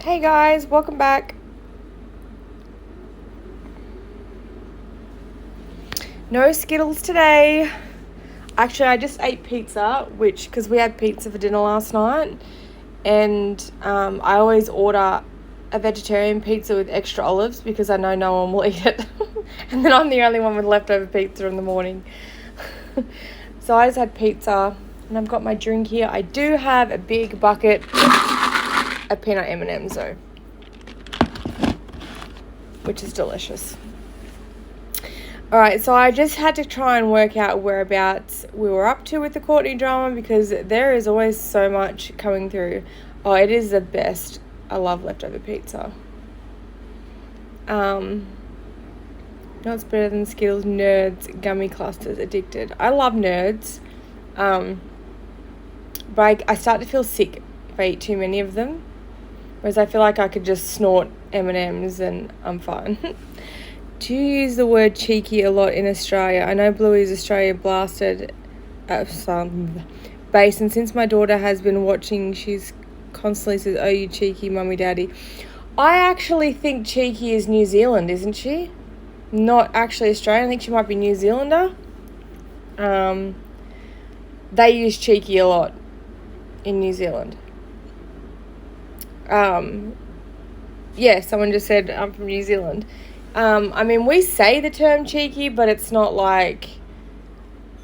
Hey guys, welcome back. No Skittles today. Actually, I just ate pizza, because we had pizza for dinner last night, and I always order a vegetarian pizza with extra olives because I know no one will eat it. And then I'm the only one with leftover pizza in the morning. So I just had pizza, and I've got my drink here. I do have a big bucket of peanut M&Ms though, which is delicious. Alright, so I just had to try and work out whereabouts we were up to with the Courtney drama because there is always so much coming through. Oh, it is the best. I love leftover pizza. What's better than Skittles? Nerds, gummy clusters, addicted. I love Nerds. But I start to feel sick if I eat too many of them. Whereas I feel like I could just snort M&Ms and I'm fine. Do you use the word cheeky a lot in Australia? I know Bluey's Australia blasted some base, and since my daughter has been watching, she's constantly says, "Oh, you cheeky mummy daddy." I actually think cheeky is New Zealand, isn't she? Not actually Australian. I think she might be New Zealander. They use cheeky a lot in New Zealand. Yeah, someone just said I'm from New Zealand. I mean, we say the term cheeky, but it's not like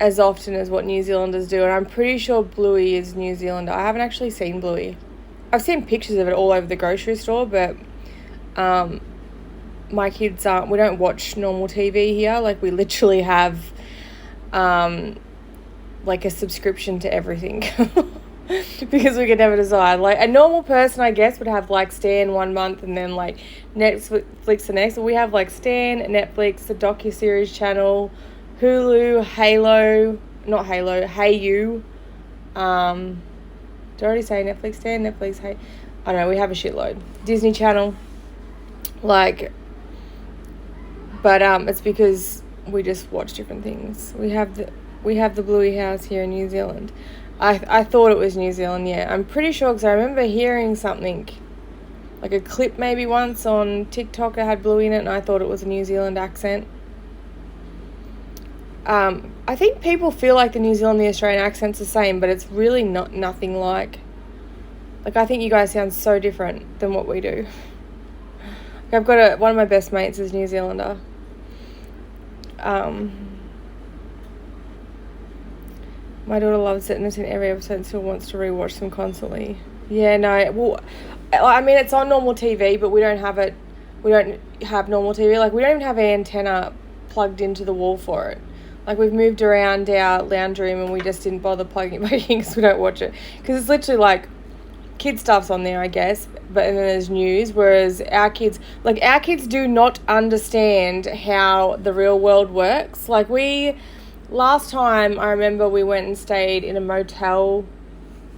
as often as what New Zealanders do. And I'm pretty sure Bluey is New Zealander. I haven't actually seen Bluey. I've seen pictures of it all over the grocery store, but my kids we don't watch normal TV here. Like, we literally have like a subscription to everything. Because we could never decide. Like, a normal person, I guess, would have like Stan 1 month and then like Netflix the next. But we have like Stan, Netflix, the docuseries channel, Hulu, Halo, not Halo, Hey You. Did I already say Netflix, Stan, Netflix, Hey? I don't know, we have a shitload. Disney Channel, like, but it's because we just watch different things. We have the Bluey house here in New Zealand. I thought it was New Zealand, yeah. I'm pretty sure because I remember hearing something, like a clip maybe once on TikTok that had Bluey in it, and I thought it was a New Zealand accent. I think people feel like the New Zealand and the Australian accent's the same, but it's really nothing like. Like, I think you guys sound so different than what we do. Like, I've got one of my best mates is New Zealander. My daughter loves it and it's in every episode and still wants to rewatch them constantly. Yeah, no, well, I mean, it's on normal TV, but we don't have it. We don't have normal TV. Like, we don't even have an antenna plugged into the wall for it. Like, we've moved around our lounge room and we just didn't bother plugging it back in because we don't watch it. Because it's literally like kid stuff's on there, I guess, but and then there's news. Whereas our kids do not understand how the real world works. Like, last time I remember we went and stayed in a motel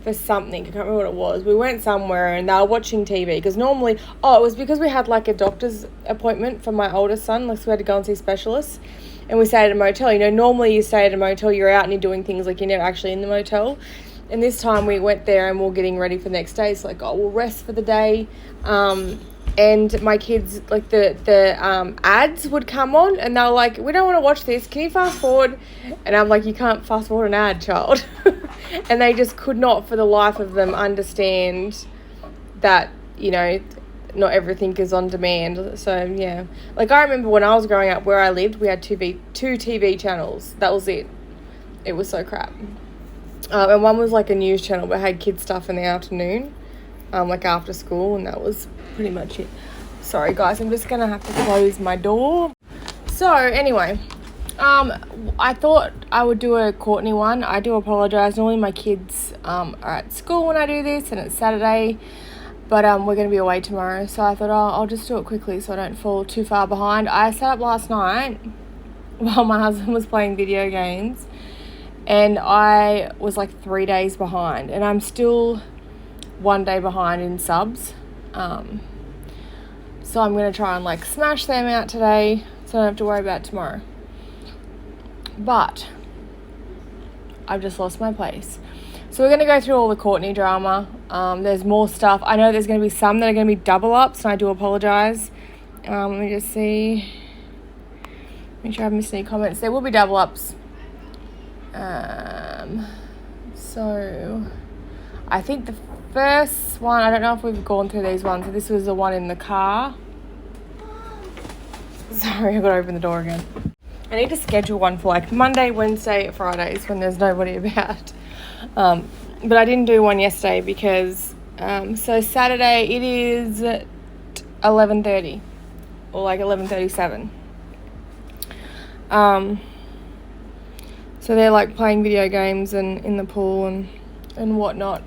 for something. I can't remember what it was. We went somewhere and they were watching TV because normally, it was because we had like a doctor's appointment for my oldest son. Like, so we had to go and see specialists, and we stayed at a motel. You know, normally you stay at a motel, you're out and you're doing things, like, you're never actually in the motel. And this time we went there and we're getting ready for the next day. It's like, we'll rest for the day. And my kids, like, the ads would come on and they were like, "We don't want to watch this. Can you fast forward?" And I'm like, "You can't fast forward an ad, child." And they just could not for the life of them understand that, you know, not everything is on demand. So, yeah. Like, I remember when I was growing up where I lived, we had two TV channels. That was it. It was so crap. And one was like a news channel but had kids stuff in the afternoon, like after school, and that was pretty much it. Sorry guys, I'm just gonna have to close my door. So anyway, I thought I would do a Courtney one. I do apologise. Normally my kids are at school when I do this and it's Saturday, but we're going to be away tomorrow, so I thought I'll just do it quickly so I don't fall too far behind. I sat up last night while my husband was playing video games and I was like 3 days behind, and I'm still 1 day behind in subs. So I'm going to try and like smash them out today so I don't have to worry about it tomorrow. But I've just lost my place. So we're going to go through all the Courtney drama. There's more stuff. I know there's going to be some that are going to be double ups, and I do apologise. Let me just see. Make sure I haven't missed any comments. There will be double ups. So I think the first one, I don't know if we've gone through these ones. So this was the one in the car. Sorry, I've got to open the door again. I need to schedule one for like Monday, Wednesday, Fridays when there's nobody about. But I didn't do one yesterday because, so Saturday it is 11:30 or like 11:37. So they're like playing video games and in the pool and whatnot.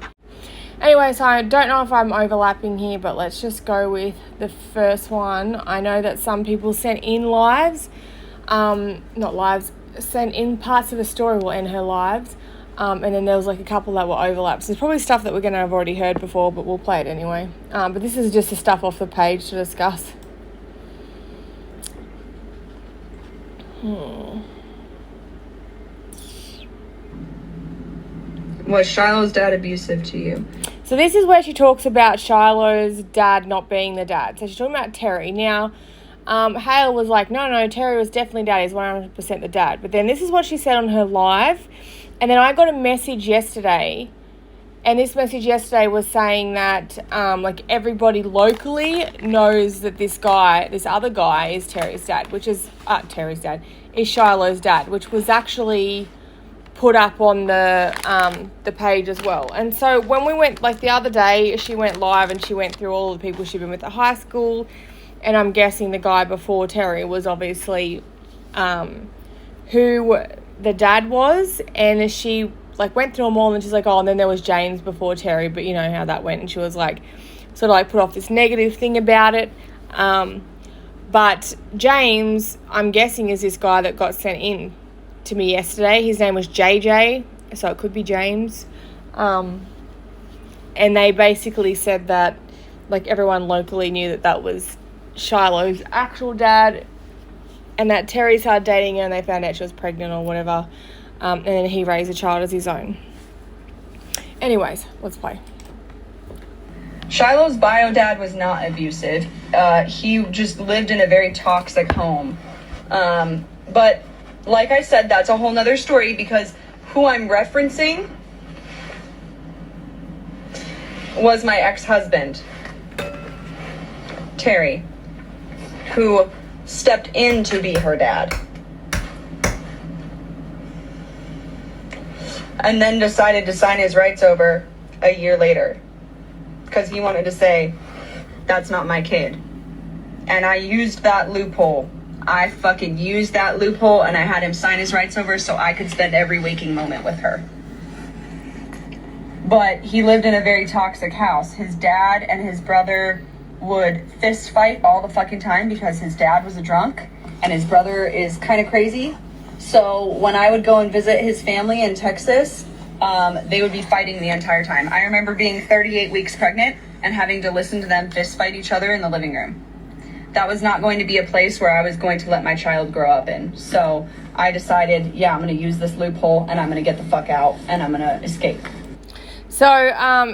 Anyway, so I don't know if I'm overlapping here, but let's just go with the first one. I know that some people sent in lives, sent in parts of the story will end her lives. And then there was like a couple that were overlaps. There's probably stuff that we're going to have already heard before, but we'll play it anyway. But this is just the stuff off the page to discuss. Was Shiloh's dad abusive to you? So this is where she talks about Shiloh's dad not being the dad. So she's talking about Terry. Now, Hale was like, no, Terry was definitely dad. He's 100% the dad. But then this is what she said on her live. And then I got a message yesterday. And this message yesterday was saying that, like, everybody locally knows that this other guy is Terry's dad, which is, is Shiloh's dad, which was actually put up on the page as well. And so when we went, like the other day, she went live and she went through all the people she'd been with at high school, and I'm guessing the guy before Terry was obviously who the dad was, and she like went through them all, and she's like, oh, and then there was James before Terry, but you know how that went, and she was like sort of like put off this negative thing about it. But James, I'm guessing, is this guy that got sent in to me yesterday. His name was JJ, so it could be James. And they basically said that like everyone locally knew that was Shiloh's actual dad, and that Terry started dating her and they found out she was pregnant or whatever, and then he raised a child as his own. Anyways, let's play. Shiloh's bio dad was not abusive. He just lived in a very toxic home. But like I said, that's a whole nother story, because who I'm referencing was my ex-husband, Terry, who stepped in to be her dad. And then decided to sign his rights over a year later, because he wanted to say, that's not my kid. And I used that loophole. I fucking used that loophole, and I had him sign his rights over so I could spend every waking moment with her. But he lived in a very toxic house. His dad and his brother would fist fight all the fucking time because his dad was a drunk and his brother is kind of crazy. So when I would go and visit his family in Texas, they would be fighting the entire time. I remember being 38 weeks pregnant and having to listen to them fist fight each other in the living room. That was not going to be a place where I was going to let my child grow up in. So I decided, I'm going to use this loophole and I'm going to get the fuck out and I'm going to escape. So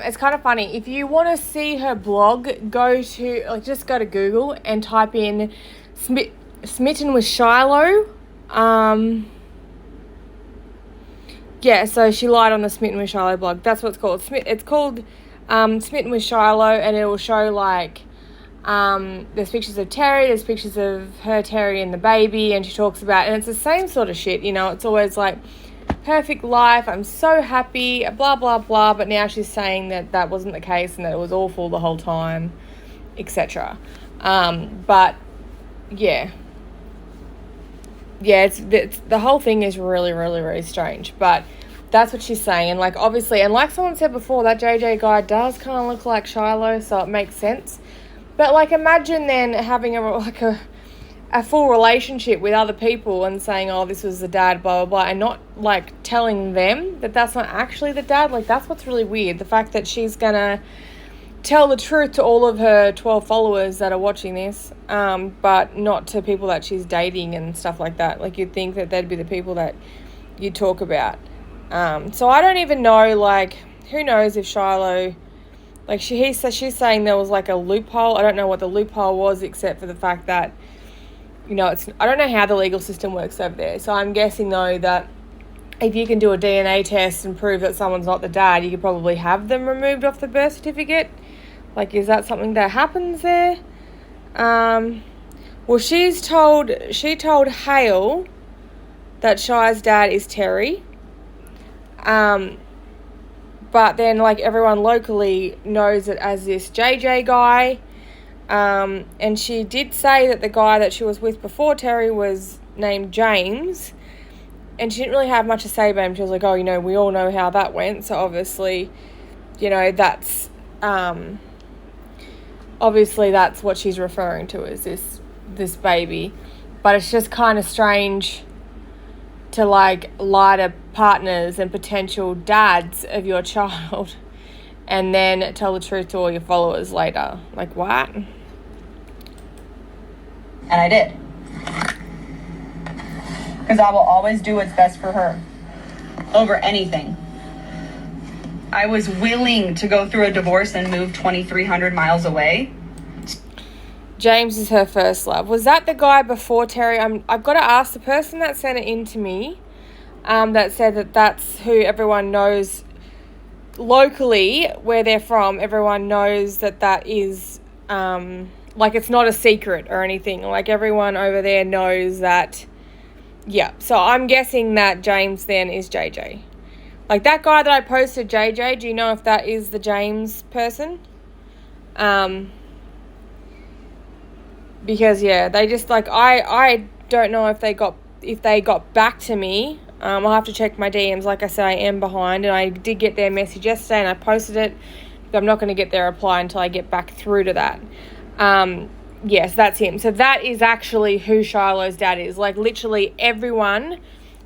it's kind of funny. If you want to see her blog, just go to Google and type in Smitten with Shiloh. So she lied on the Smitten with Shiloh blog. That's what it's called. It's called Smitten with Shiloh, and it will show like there's pictures of Terry, there's pictures of her, Terry, and the baby, and she talks about, and it's the same sort of shit, it's always like, perfect life, I'm so happy, blah, blah, blah, but now she's saying that wasn't the case and that it was awful the whole time, etc. But, it's the whole thing is really, really, really strange, but that's what she's saying, and like, obviously, and like someone said before, that JJ guy does kind of look like Shiloh, so it makes sense. But, like, imagine then having a full relationship with other people and saying, oh, this was the dad, blah, blah, blah, and not, like, telling them that that's not actually the dad. Like, that's what's really weird. The fact that she's going to tell the truth to all of her 12 followers that are watching this, but not to people that she's dating and stuff like that. Like, you'd think that they'd be the people that you talk about. So I don't even know, like, who knows if Shiloh, like, she's saying there was, like, a loophole. I don't know what the loophole was, except for the fact that, you know, I don't know how the legal system works over there. So I'm guessing, though, that if you can do a DNA test and prove that someone's not the dad, you could probably have them removed off the birth certificate. Like, is that something that happens there? Well, she told Hale that Shy's dad is Terry. But then, like, everyone locally knows it as this JJ guy. And she did say that the guy that she was with before Terry was named James. And she didn't really have much to say about him. She was like, oh, you know, we all know how that went. So obviously, you know, that's obviously that's what she's referring to as this baby. But it's just kind of strange to, like, lie to partners and potential dads of your child and then tell the truth to all your followers later. Like, what? And I did. Because I will always do what's best for her over anything. I was willing to go through a divorce and move 2,300 miles away. James is her first love. Was that the guy before Terry? I've got to ask the person that sent it in to me, that said that that's who everyone knows locally where they're from. Everyone knows that is, like, it's not a secret or anything. Like, everyone over there knows that. Yeah, so I'm guessing that James then is JJ. Like, that guy that I posted, JJ, do you know if that is the James person? Because, yeah, they just, like, I don't know if they got back to me. I'll have to check my DMs. Like I said, I am behind, and I did get their message yesterday, and I posted it, but I'm not going to get their reply until I get back through to that. Yes, that's him. So that is actually who Shiloh's dad is. Like, literally everyone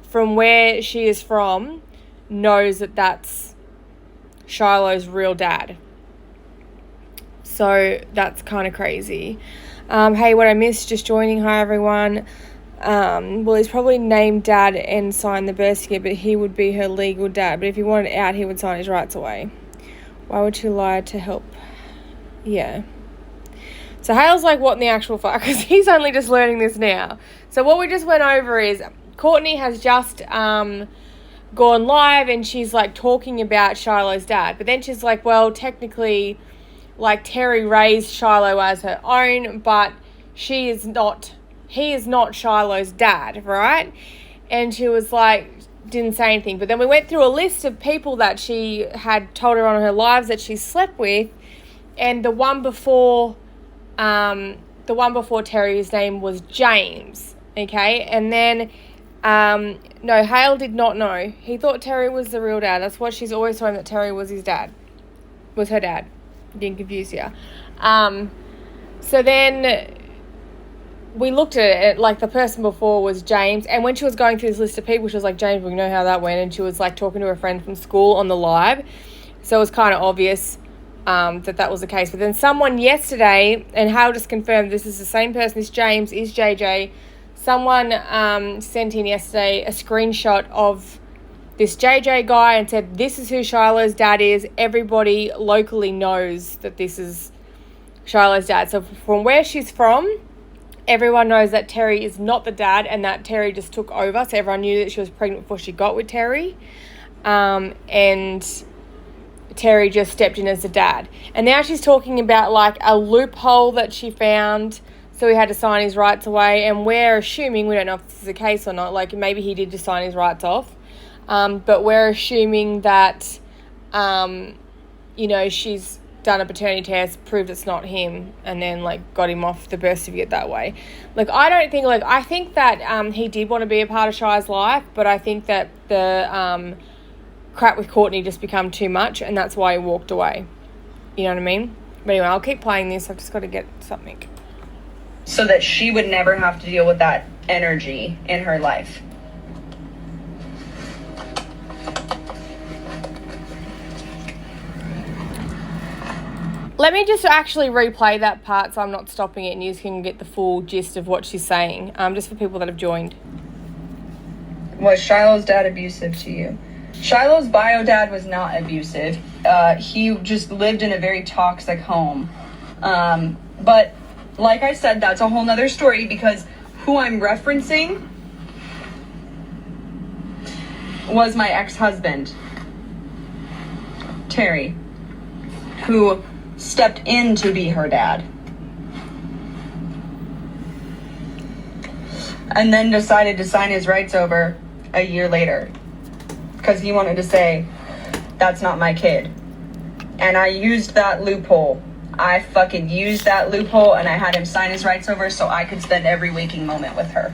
from where she is from knows that that's Shiloh's real dad. So that's kind of crazy. Hey, what I missed, just joining. Hi, everyone. Well, he's probably named dad and signed the birth certificate, but he would be her legal dad. But if he wanted out, he would sign his rights away. Why would you lie to help? Yeah. So Hale's like, what in the actual fuck? Because he's only just learning this now. So what we just went over is Courtney has just gone live, and she's, like, talking about Shiloh's dad. But then she's like, well, technically, like, Terry raised Shiloh as her own, but he is not Shiloh's dad, right? And she was like, didn't say anything. But then we went through a list of people that she had told her on her lives that she slept with, and the one before Terry's name was James, okay? And then, no, Hale did not know. He thought Terry was the real dad. That's what she's always told him, that Terry was his dad, was her dad. Getting confused here. So then we looked at it, like, the person before was James, and when she was going through this list of people, she was like, James, we know how that went, and she was, like, talking to her friend from school on the live, so it was kind of obvious that was the case. But then someone yesterday, and Hale just confirmed this is the same person, this James is JJ, someone sent in yesterday a screenshot of this JJ guy and said, this is who Shiloh's dad is. Everybody locally knows that this is Shiloh's dad. So from where she's from, everyone knows that Terry is not the dad, and that Terry just took over. So everyone knew that she was pregnant before she got with Terry. And Terry just stepped in as the dad. And now she's talking about, like, a loophole that she found, so he had to sign his rights away. And we're assuming, we don't know if this is the case or not, like, maybe he did just sign his rights off. But we're assuming that, you know, she's done a paternity test, proved it's not him, and then, like, got him off the birth certificate that way. Like, I think that he did want to be a part of Shy's life, but I think that the crap with Courtney just become too much, and that's why he walked away. You know what I mean? But anyway, I'll keep playing this. I've just got to get something. So that she would never have to deal with that energy in her life. Let me just actually replay that part so I'm not stopping it and you can get the full gist of what she's saying, just for people that have joined. Was Shiloh's dad abusive to you? Shiloh's bio dad was not abusive. He just lived in a very toxic home. But like I said, that's a whole nother story, because who I'm referencing was my ex-husband, Terry, who stepped in to be her dad. And then decided to sign his rights over a year later, because he wanted to say, that's not my kid. And I used that loophole. I fucking used that loophole, and I had him sign his rights over so I could spend every waking moment with her.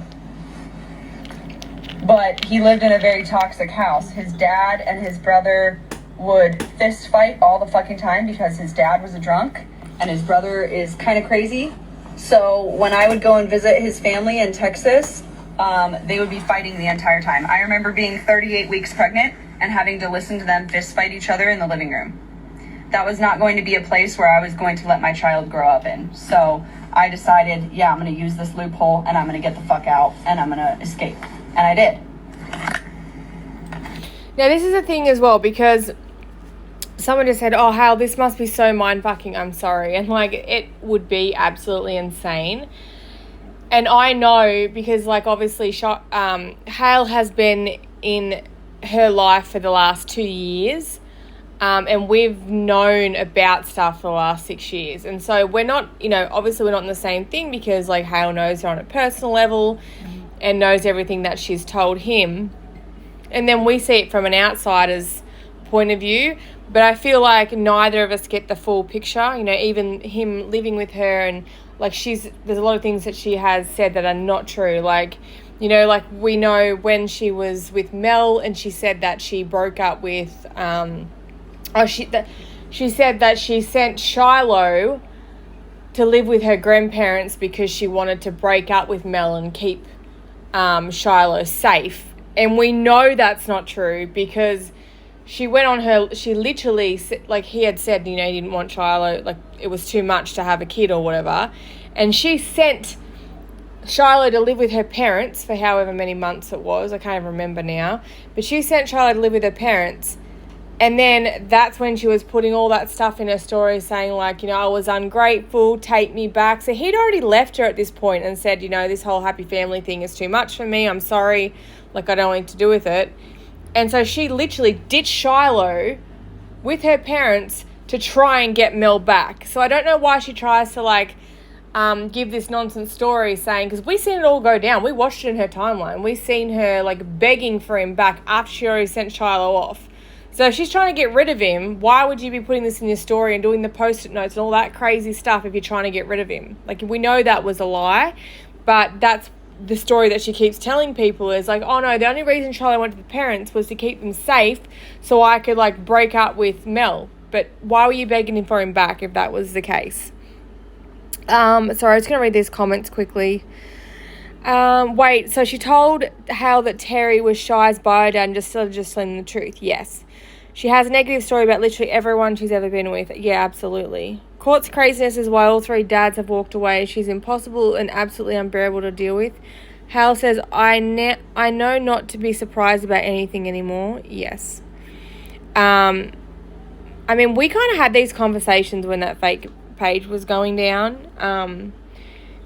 But he lived in a very toxic house. His dad and his brother would fist fight all the fucking time because his dad was a drunk and his brother is kind of crazy. So when I would go and visit his family in Texas, they would be fighting the entire time. I remember being 38 weeks pregnant and having to listen to them fist fight each other in the living room. That was not going to be a place where I was going to let my child grow up in. So I decided, yeah, I'm going to use this loophole and I'm going to get the fuck out and I'm going to escape. And I did. Now, this is a thing as well, because someone just said, oh, Hal, this must be so mind-fucking, I'm sorry. And, like, it would be absolutely insane. And I know because, like, obviously, Hale has been in her life for the last 2 years. And we've known about stuff for the last 6 years. And so we're not, obviously we're not in the same thing, because, like, Hale knows her on a personal level and knows everything that she's told him. And then we see it from an outsider's point of view. But I feel like neither of us get the full picture. Even him living with her, and, like, there's a lot of things that she has said that are not true. Like, like we know when she was with Mel and she said that she broke up with, she said that she sent Shiloh to live with her grandparents because she wanted to break up with Mel and keep Shiloh safe. And we know that's not true, because she went on she literally, like, he had said, he didn't want Shiloh, like, it was too much to have a kid or whatever. And she sent Shiloh to live with her parents for however many months it was. I can't even remember now. But she sent Shiloh to live with her parents. And then that's when she was putting all that stuff in her story, saying, like, I was ungrateful, take me back. So he'd already left her at this point and said, this whole happy family thing is too much for me. I'm sorry. Like, I don't want to do with it. And so she literally ditched Shiloh with her parents to try and get Mel back. So I don't know why she tries to, like, give this nonsense story saying, because we seen it all go down. We watched it in her timeline. We seen her, like, begging for him back after she already sent Shiloh off. So if she's trying to get rid of him, why would you be putting this in your story and doing the post-it notes and all that crazy stuff if you're trying to get rid of him? Like, we know that was a lie, but that's the story that she keeps telling people, is like, oh no, the only reason Charlie went to the parents was to keep them safe so I could, like, break up with Mel. But why were you begging him for him back if that was the case? Sorry, I was going to read these comments quickly. Wait, so she told Hal that Terry was Shy's bio dad and just telling the truth. Yes. She has a negative story about literally everyone she's ever been with. Yeah, absolutely. Court's craziness is why all three dads have walked away. She's impossible and absolutely unbearable to deal with. Hal says, I know not to be surprised about anything anymore. Yes. I mean, we kind of had these conversations when that fake page was going down.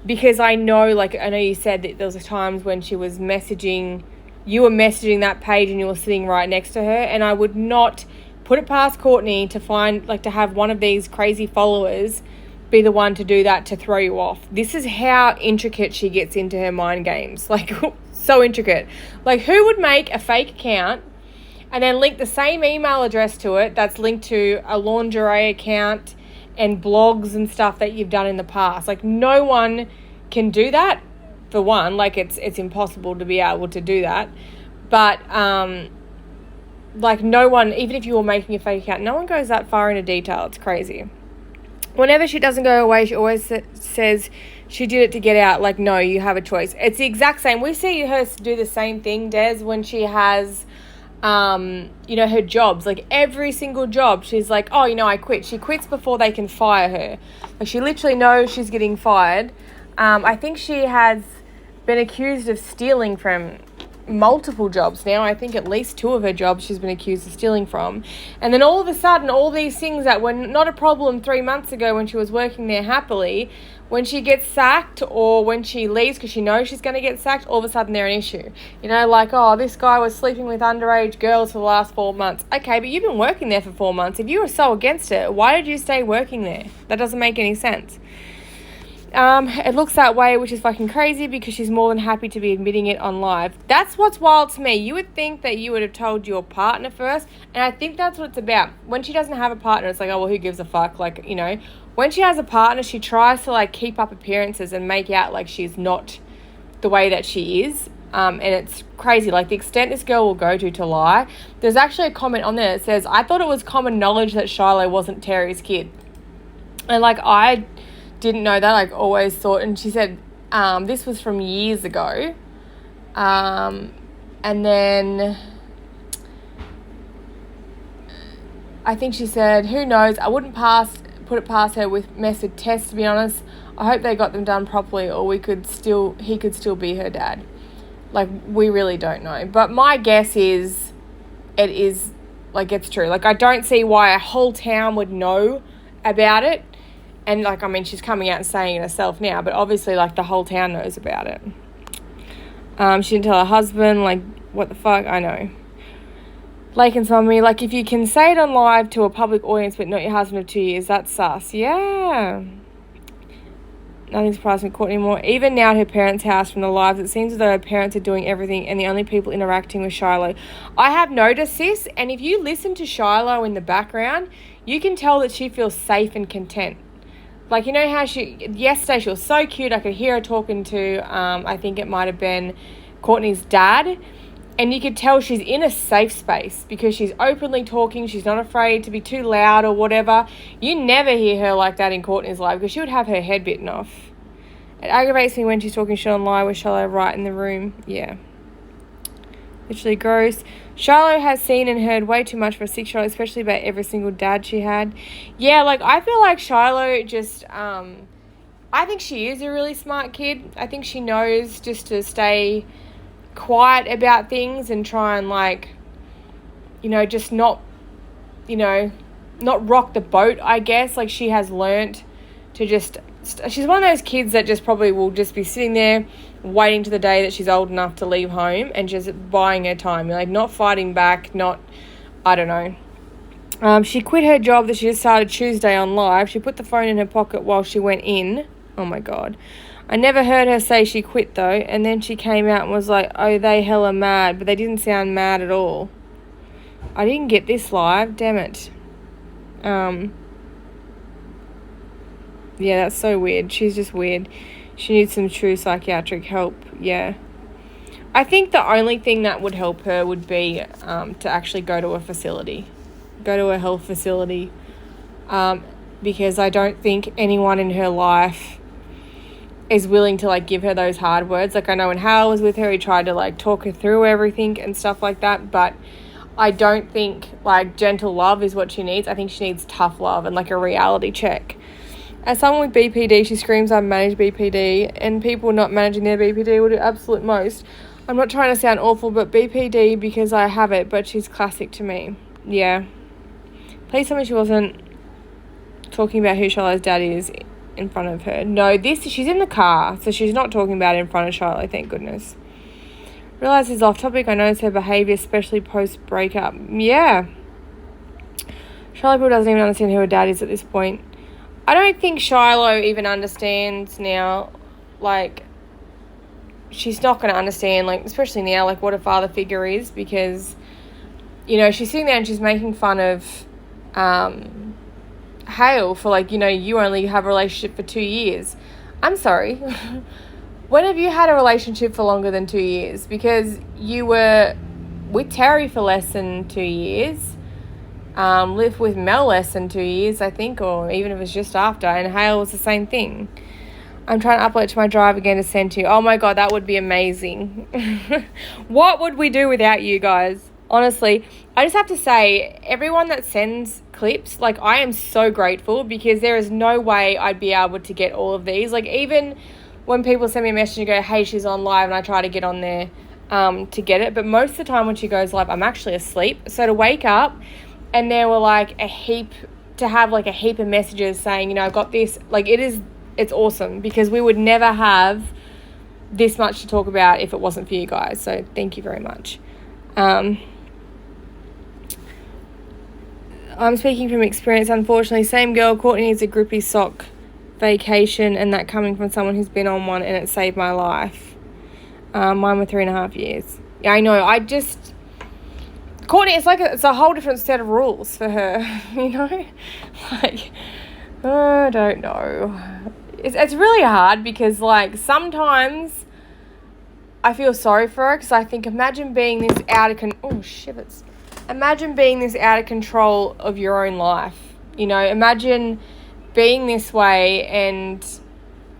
Because I know you said that there was times when she was messaging, you were messaging that page and you were sitting right next to her, and I would not put it past Courtney to to have one of these crazy followers be the one to do that to throw you off. This is how intricate she gets into her mind games. Like, so intricate. Like, who would make a fake account and then link the same email address to it that's linked to a lingerie account and blogs and stuff that you've done in the past? Like, no one can do that, for one. Like, it's impossible to be able to do that. But, no one, even if you were making a fake account, no one goes that far into detail. It's crazy. Whenever she doesn't go away, she always says she did it to get out. Like, no, you have a choice. It's the exact same. We see her do the same thing, Des, when she has, her jobs. Like, every single job, she's like, oh, I quit. She quits before they can fire her. Like, she literally knows she's getting fired. I think she has been accused of stealing from multiple jobs now. I think at least 2 of her jobs she's been accused of stealing from. And then all of a sudden, all these things that were not a problem 3 months ago when she was working there happily, when she gets sacked or when she leaves because she knows she's going to get sacked, all of a sudden they're an issue. You know, like, oh, this guy was sleeping with underage girls for the last 4 months. Okay, but you've been working there for 4 months. If you were so against it, why did you stay working there? That doesn't make any sense. It looks that way, which is fucking crazy because she's more than happy to be admitting it on live. That's what's wild to me. You would think that you would have told your partner first, and I think that's what it's about. When she doesn't have a partner, it's like, oh, well, who gives a fuck? Like, you know, when she has a partner, she tries to, like, keep up appearances and make out like she's not the way that she is. And it's crazy, like, the extent this girl will go to lie. There's actually a comment on there that says, I thought it was common knowledge that Shiloh wasn't Terry's kid. And, like, I didn't know that. I always thought, and she said this was from years ago, and then I think she said, who knows, I wouldn't put it past her with mess with Tess, to be honest. I hope they got them done properly, or he could still be her dad. Like, we really don't know, but my guess is it is, like, it's true. Like, I don't see why a whole town would know about it. And, like, I mean, she's coming out and saying it herself now, but obviously, like, the whole town knows about it. She didn't tell her husband, like, what the fuck? I know. Lakin's mummy, like, if you can say it on live to a public audience but not your husband of 2 years, that's sus. Yeah. Nothing surprised me, Courtney more. Even now at her parents' house from the lives, it seems as though her parents are doing everything and the only people interacting with Shiloh. I have noticed this, and if you listen to Shiloh in the background, you can tell that she feels safe and content. Like, you know how yesterday she was so cute. I could hear her talking to, I think it might have been Courtney's dad. And you could tell she's in a safe space because she's openly talking. She's not afraid to be too loud or whatever. You never hear her like that in Courtney's life because she would have her head bitten off. It aggravates me when she's talking shit on live with Shiloh right in the room. Yeah. Literally gross. Shiloh has seen and heard way too much for a 6-year-old, especially about every single dad she had. Yeah, like, I feel like Shiloh just, I think she is a really smart kid. I think she knows just to stay quiet about things and try and, like, you know, just not, you know, not rock the boat, I guess. Like, she has learnt to just, she's one of those kids that just probably will just be sitting there waiting to the day that she's old enough to leave home and just buying her time, like, not fighting back, not, I don't know. She quit her job that she just started Tuesday on live. She put the phone in her pocket while she went in. Oh my God. I never heard her say she quit though, and then she came out and was like, oh, they hella mad, but they didn't sound mad at all. I didn't get this live, damn it. Yeah, that's so weird. She's just weird. She needs some true psychiatric help. Yeah. I think the only thing that would help her would be to actually go to a facility. Go to a health facility. Because I don't think anyone in her life is willing to, like, give her those hard words. Like, I know when Hal was with her, he tried to, like, talk her through everything and stuff like that. But I don't think, like, gentle love is what she needs. I think she needs tough love and, like, a reality check. As someone with BPD, she screams I manage BPD, and people not managing their BPD will do absolute most. I'm not trying to sound awful, but BPD because I have it, but she's classic to me. Yeah. Please tell me she wasn't talking about who Shiloh's dad is in front of her. No, she's in the car, so she's not talking about it in front of Shiloh, thank goodness. Realise this is off topic. I notice her behaviour, especially post-breakup. Yeah. Shiloh probably doesn't even understand who her dad is at this point. I don't think Shiloh even understands now, like, she's not going to understand, like, especially now, like, what a father figure is, because, you know, she's sitting there and she's making fun of Hale for, like, you know, you only have a relationship for 2 years. I'm sorry. When have you had a relationship for longer than 2 years? Because you were with Terry for less than 2 years. Lived with Mel less than 2 years, I think, or even if it was just after, and Hale was the same thing. I'm trying to upload to my drive again to send to you. Oh my God, that would be amazing. What would we do without you guys? Honestly, I just have to say, everyone that sends clips, like, I am so grateful, because there is no way I'd be able to get all of these. Like, even when people send me a message and go, hey, she's on live, and I try to get on there, to get it. But most of the time when she goes live, I'm actually asleep. So to wake up and there were like a heap of messages saying, I've got this, like it's awesome, because we would never have this much to talk about if it wasn't for you guys. So thank you very much. I'm speaking from experience, unfortunately. Same girl, Courtney needs a grippy sock vacation, and that coming from someone who's been on one, and it saved my life. Mine were 3.5 years. Yeah, I know. Courtney, it's a whole different set of rules for her, Like, I don't know. It's really hard because, like, sometimes I feel sorry for her because I think, imagine being this out of control of your own life. Imagine being this way and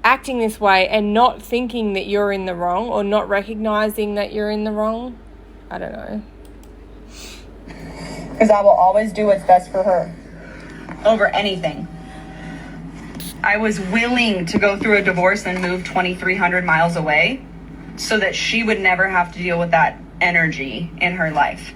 acting this way and not thinking that you're in the wrong, or not recognizing that you're in the wrong. I don't know. Because I will always do what's best for her over anything. I was willing to go through a divorce and move 2,300 miles away so that she would never have to deal with that energy in her life.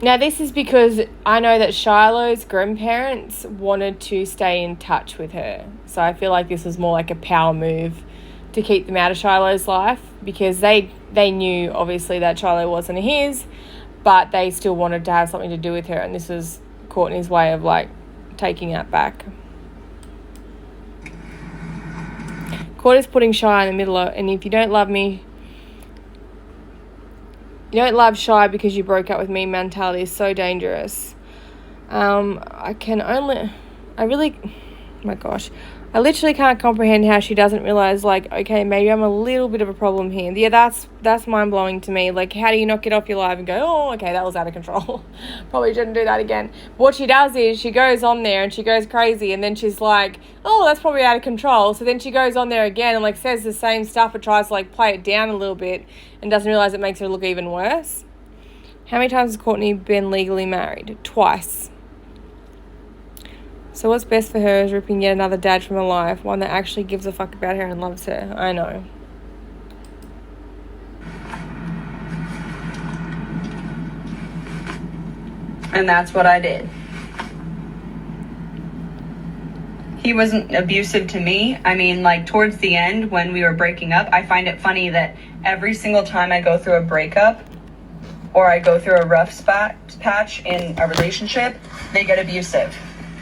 Now, this is because I know that Shiloh's grandparents wanted to stay in touch with her. So I feel like this was more like a power move to keep them out of Shiloh's life, because they knew, obviously, that Shiloh wasn't his, but they still wanted to have something to do with her. And this was Courtney's way of, like, taking that back. Courtney's putting Shy in the middle of, and if you don't love me, you don't love Shy because you broke up with me mentality is so dangerous. I literally can't comprehend how she doesn't realize, like, okay, maybe I'm a little bit of a problem here. Yeah, that's mind-blowing to me. Like, how do you not get off your live and go, oh, okay, that was out of control. Probably shouldn't do that again. What she does is she goes on there and she goes crazy, and then she's like, oh, that's probably out of control. So then she goes on there again and, like, says the same stuff but tries to, like, play it down a little bit and doesn't realize it makes her look even worse. How many times has Courtney been legally married? Twice. So what's best for her is ripping yet another dad from her life, one that actually gives a fuck about her and loves her. I know. And that's what I did. He wasn't abusive to me. I mean, like, towards the end when we were breaking up, I find it funny that every single time I go through a breakup or I go through a rough patch in a relationship, they get abusive.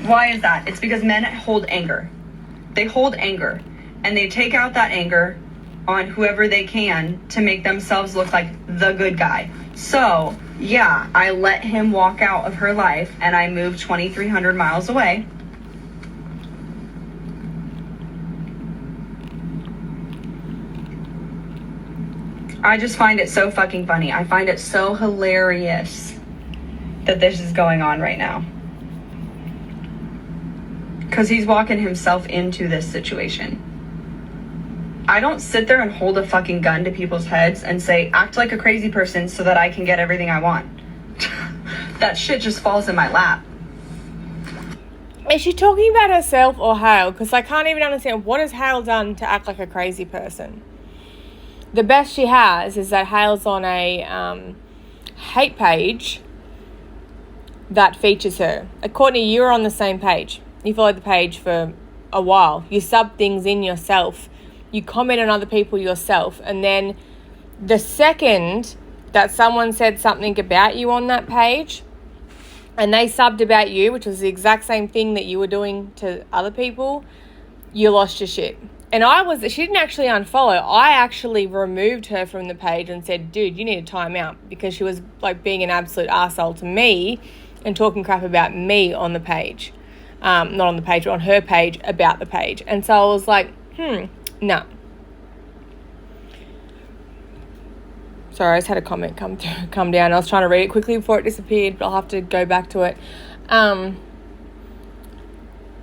Why is that? It's because men hold anger. They hold anger, and they take out that anger on whoever they can to make themselves look like the good guy. So, yeah, I let him walk out of her life, and I moved 2,300 miles away. I just find it so fucking funny. I find it so hilarious that this is going on right now. Because he's walking himself into this situation. I don't sit there and hold a fucking gun to people's heads and say, act like a crazy person so that I can get everything I want. That shit just falls in my lap. Is she talking about herself or Hale? Because I can't even understand, what has Hale done to act like a crazy person? The best she has is that Hale's on a hate page that features her. Courtney, you were on the same page. You followed the page for a while. You sub things in yourself. You comment on other people yourself. And then the second that someone said something about you on that page and they subbed about you, which was the exact same thing that you were doing to other people, you lost your shit. And she didn't actually unfollow. I actually removed her from the page and said, dude, you need a timeout, because she was, like, being an absolute arsehole to me and talking crap about me on the page. Not on the page, but on her page about the page. And so I was like, no. Sorry, I just had a comment come down. I was trying to read it quickly before it disappeared, but I'll have to go back to it. And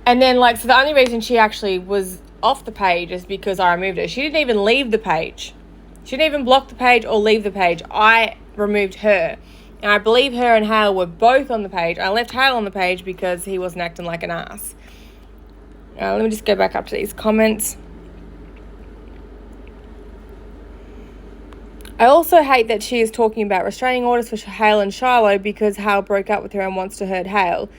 then, like, so the only reason she actually was off the page is because I removed her. She didn't even leave the page. She didn't even block the page or leave the page. I removed her. And I believe her and Hale were both on the page. I left Hale on the page because he wasn't acting like an ass. Let me just go back up to these comments. I also hate that she is talking about restraining orders for Hale and Shiloh because Hale broke up with her and wants to hurt Hale.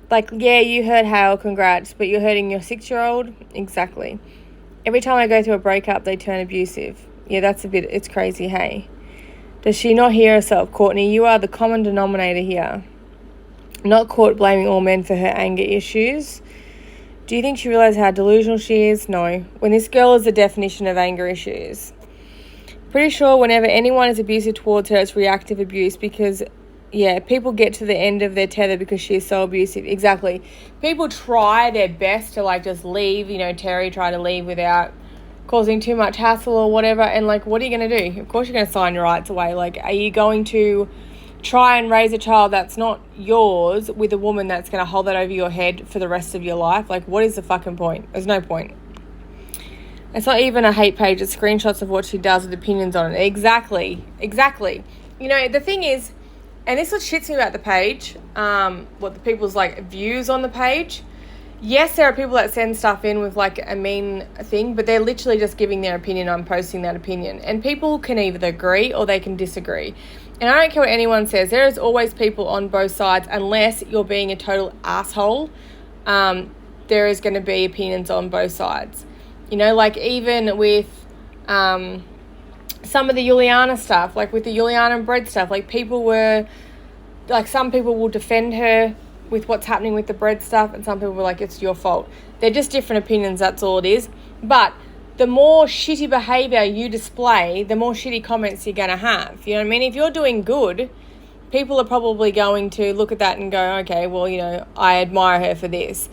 Like, yeah, you hurt Hale, congrats, but you're hurting your 6-year-old? Exactly. Every time I go through a breakup, they turn abusive. Yeah, it's crazy, hey? Does she not hear herself? Courtney, you are the common denominator here. Not caught blaming all men for her anger issues. Do you think she realizes how delusional she is? No. When this girl is the definition of anger issues. Pretty sure whenever anyone is abusive towards her, it's reactive abuse because, yeah, people get to the end of their tether because she is so abusive. Exactly. People try their best to, like, just leave. You know, Terry tried to leave without causing too much hassle or whatever. And, like, what are you going to do? Of course you're going to sign your rights away. Like, are you going to try and raise a child that's not yours with a woman that's going to hold that over your head for the rest of your life? Like, what is the fucking point? There's no point. It's not even a hate page. It's screenshots of what she does with opinions on it. Exactly. You know, the thing is, and this is what shits me about the page, what the people's, like, views on the page. Yes, there are people that send stuff in with, like, a mean thing, but they're literally just giving their opinion on posting that opinion. And people can either agree or they can disagree. And I don't care what anyone says. There is always people on both sides, unless you're being a total asshole. There is going to be opinions on both sides. You know, like, even with some of the Juliana stuff, like with the Juliana and bread stuff, like, people were, like, some people will defend her with what's happening with the bread stuff, and some people were like, it's your fault. They're just different opinions, that's all it is. But the more shitty behaviour you display, the more shitty comments you're going to have. You know what I mean? If you're doing good, people are probably going to look at that and go, okay, well, you know, I admire her for this.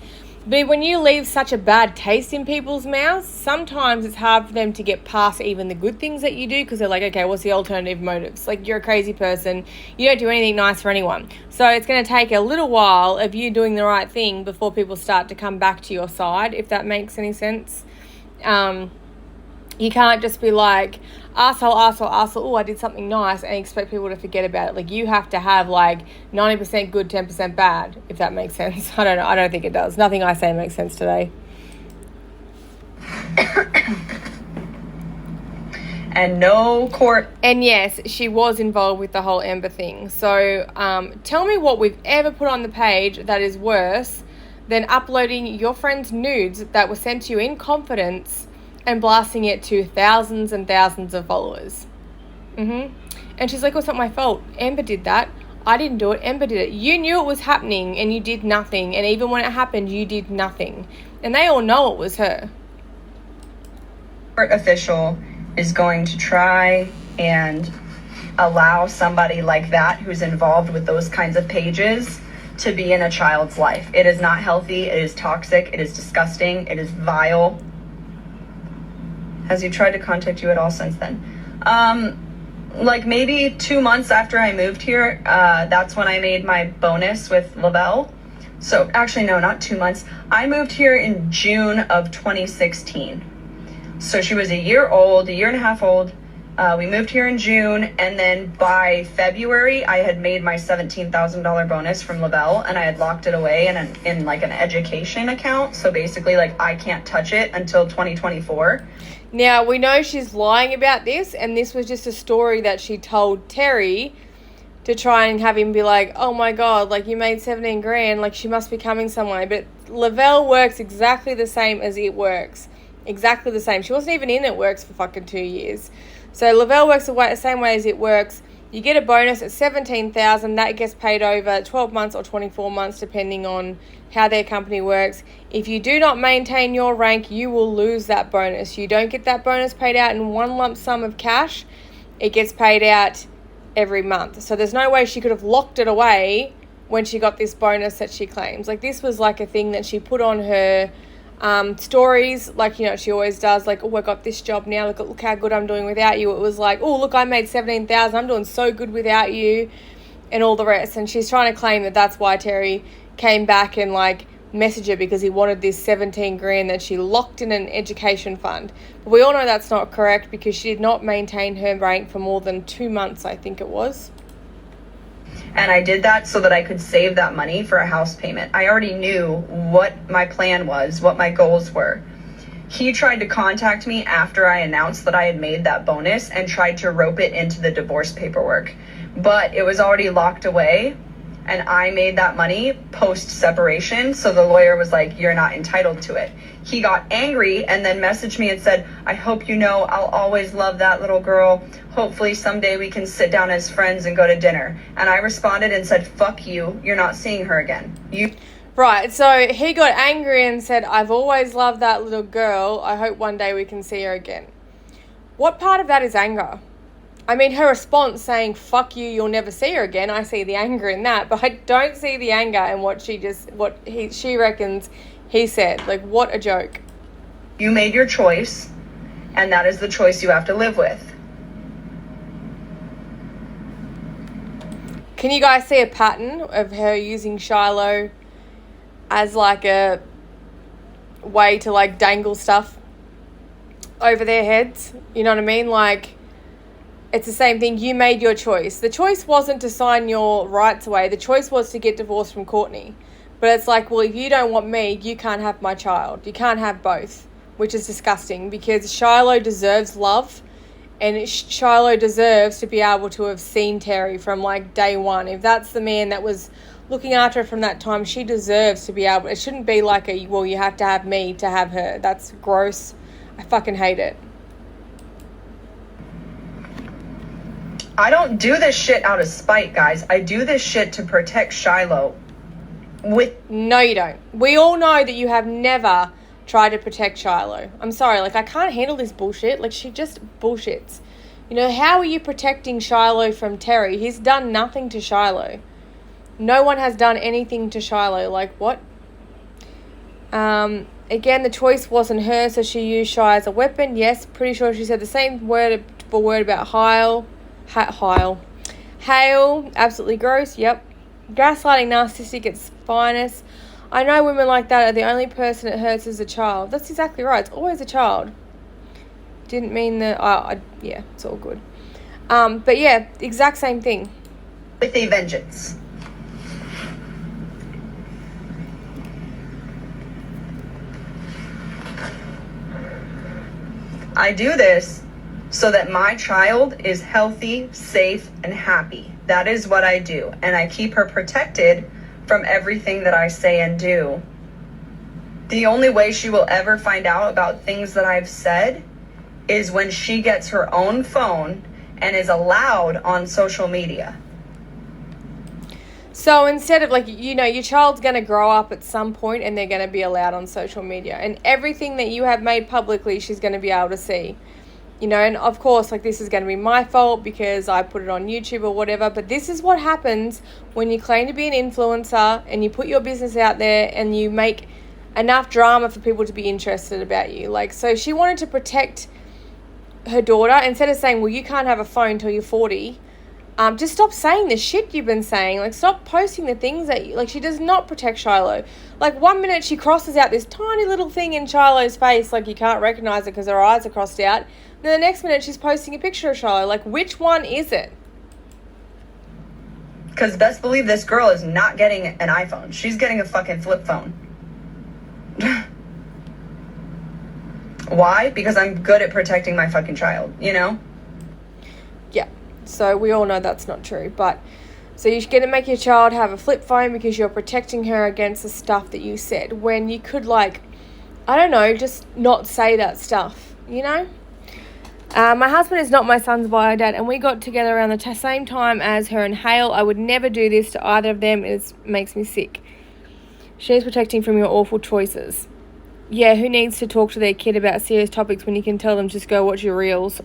But when you leave such a bad taste in people's mouths, sometimes it's hard for them to get past even the good things that you do, because they're like, okay, what's the alternative motives? Like, you're a crazy person. You don't do anything nice for anyone. So it's going to take a little while of you doing the right thing before people start to come back to your side, if that makes any sense. You can't just be like, asshole, oh, I did something nice, and expect people to forget about it. Like, you have to have, like, 90% good, 10% bad, if that makes sense. I don't know. I don't think it does. Nothing I say makes sense today. And no court. And yes, she was involved with the whole Ember thing. So tell me what we've ever put on the page that is worse than uploading your friend's nudes that were sent to you in confidence and blasting it to thousands and thousands of followers. And she's like, well, it's not my fault. Amber did that. I didn't do it. Amber did it. You knew it was happening and you did nothing. And even when it happened, you did nothing. And they all know it was her. Court official is going to try and allow somebody like that who's involved with those kinds of pages to be in a child's life. It is not healthy. It is toxic. It is disgusting. It is vile. Has he tried to contact you at all since then? Like maybe 2 months after I moved here, that's when I made my bonus with Lavelle. So actually, no, not 2 months. I moved here in June of 2016. So she was a year and a half old. We moved here in June, and then by February, I had made my $17,000 bonus from Lavelle, and I had locked it away in like an education account. So basically, like, I can't touch it until 2024. Now, we know she's lying about this, and this was just a story that she told Terry to try and have him be like, oh my God, like, you made 17 grand, like, she must be coming somewhere. But Lavelle works exactly the same as it works. Exactly the same. She wasn't even in It Works for fucking 2 years. So Lavelle works the same way as It Works. You get a bonus at $17,000. That gets paid over 12 months or 24 months, depending on how their company works. If you do not maintain your rank, you will lose that bonus. You don't get that bonus paid out in one lump sum of cash. It gets paid out every month. So there's no way she could have locked it away when she got this bonus that she claims. Like, this was like a thing that she put on her stories, like, you know, she always does, like, oh, I got this job now, look how good I'm doing without you. It was like, oh, look, I made 17,000, I'm doing so good without you, and all the rest. And she's trying to claim that that's why Terry came back and, like, messaged her, because he wanted this 17 grand that she locked in an education fund. But we all know that's not correct, because she did not maintain her rank for more than 2 months, I think it was. And I did that so that I could save that money for a house payment. I already knew what my plan was, what my goals were. He tried to contact me after I announced that I had made that bonus and tried to rope it into the divorce paperwork. But it was already locked away, and I made that money post-separation, so the lawyer was like, you're not entitled to it. He got angry and then messaged me and said, I hope you know I'll always love that little girl. Hopefully someday we can sit down as friends and go to dinner. And I responded and said, fuck you, you're not seeing her again. Right, so he got angry and said, I've always loved that little girl. I hope one day we can see her again. What part of that is anger? I mean, her response saying, fuck you, you'll never see her again. I see the anger in that, but I don't see the anger in what she reckons he said. Like, what a joke. You made your choice, and that is the choice you have to live with. Can you guys see a pattern of her using Shiloh as like a way to like dangle stuff over their heads? You know what I mean? Like, it's the same thing. You made your choice. The choice wasn't to sign your rights away. The choice was to get divorced from Courtney. But it's like, well, if you don't want me, you can't have my child. You can't have both, which is disgusting because Shiloh deserves love. And Shiloh deserves to be able to have seen Terry from like day one. If that's the man that was looking after her from that time, she deserves to be able. It shouldn't be like well, you have to have me to have her. That's gross. I fucking hate it. I don't do this shit out of spite, guys. I do this shit to protect Shiloh. No, you don't. We all know that you have never tried to protect Shiloh. I'm sorry, like, I can't handle this bullshit. Like, she just bullshits. You know, how are you protecting Shiloh from Terry? He's done nothing to Shiloh. No one has done anything to Shiloh. Like, what? Again, the choice wasn't hers, so she used Shy as a weapon. Yes, pretty sure she said the same word for word about Hale. Absolutely gross. Yep. Gaslighting narcissistic at its finest. I know women like that are the only person it hurts is a child. That's exactly right. It's always a child. Didn't mean that. Yeah, it's all good. But yeah, exact same thing. With a vengeance. I do this so that my child is healthy, safe, and happy. That is what I do. And I keep her protected from everything that I say and do. The only way she will ever find out about things that I've said is when she gets her own phone and is allowed on social media. So instead of, like, you know, your child's going to grow up at some point and they're going to be allowed on social media. And everything that you have made publicly, she's going to be able to see. You know, and of course, like, this is going to be my fault because I put it on YouTube or whatever. But this is what happens when you claim to be an influencer and you put your business out there and you make enough drama for people to be interested about you. Like, so she wanted to protect her daughter instead of saying, well, you can't have a phone till you're 40. Just stop saying the shit you've been saying. Like, stop posting the things that you, like, she does not protect Shiloh. Like, 1 minute she crosses out this tiny little thing in Shiloh's face, like you can't recognize it because her eyes are crossed out. Then the next minute she's posting a picture of Shiloh. Like, which one is it? Because best believe this girl is not getting an iPhone. She's getting a fucking flip phone. Why? Because I'm good at protecting my fucking child, you know? Yeah. So we all know that's not true. But so you're going to make your child have a flip phone because you're protecting her against the stuff that you said, when you could, like, I don't know, just not say that stuff, you know? My husband is not my son's bio dad, and we got together around the same time as her and Hale. I would never do this to either of them. It makes me sick. She's protecting from your awful choices. Yeah, who needs to talk to their kid about serious topics when you can tell them just go watch your reels?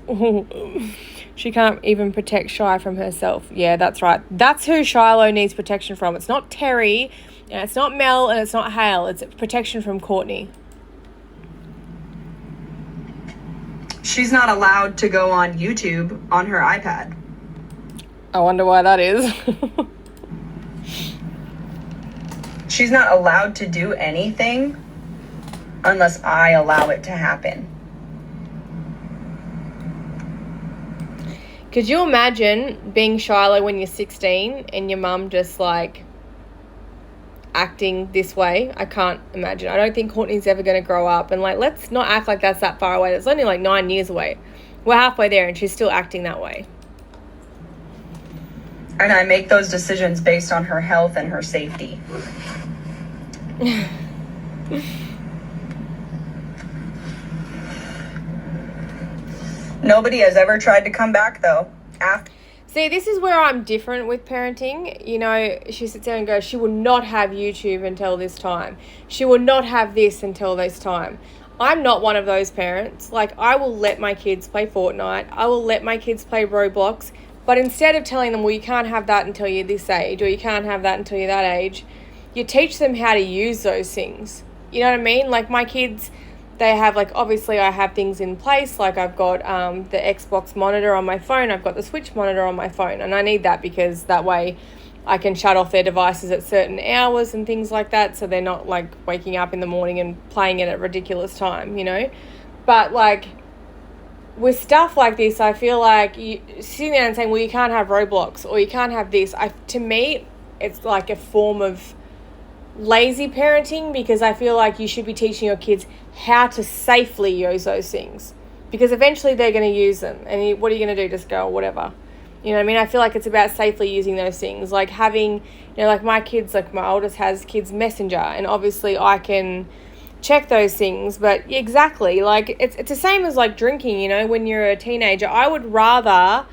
She can't even protect Shy from herself. Yeah, that's right. That's who Shiloh needs protection from. It's not Terry, and it's not Mel, and it's not Hale. It's protection from Courtney. She's not allowed to go on YouTube on her iPad. I wonder why that is. She's not allowed to do anything unless I allow it to happen. Could you imagine being Shiloh when you're 16 and your mum just, like, acting this way. I can't imagine. I don't think Courtney's ever going to grow up. And, like, let's not act like that's that far away. That's only, like, 9 years away. We're halfway there and she's still acting that way. And I make those decisions based on her health and her safety. Nobody has ever tried to come back, though. See, this is where I'm different with parenting. You know, she sits there and goes, she will not have YouTube until this time. She will not have this until this time. I'm not one of those parents. Like, I will let my kids play Fortnite. I will let my kids play Roblox. But instead of telling them, well, you can't have that until you're this age, or you can't have that until you're that age, you teach them how to use those things. You know what I mean? Like, my kids, they have, like, obviously I have things in place. Like, I've got the Xbox monitor on my phone. I've got the Switch monitor on my phone. And I need that because that way I can shut off their devices at certain hours and things like that. So they're not, like, waking up in the morning and playing it at ridiculous time, you know? But, like, with stuff like this, I feel like you sitting there and saying, well, you can't have Roblox or you can't have this. To me, it's like a form of lazy parenting, because I feel like you should be teaching your kids how to safely use those things, because eventually they're going to use them. And what are you going to do? Just go, whatever. You know what I mean? I feel like it's about safely using those things. Like having, you know, like my kids, like my oldest has kids Messenger, and obviously I can check those things. But exactly, like it's the same as like drinking, you know, when you're a teenager. I would rather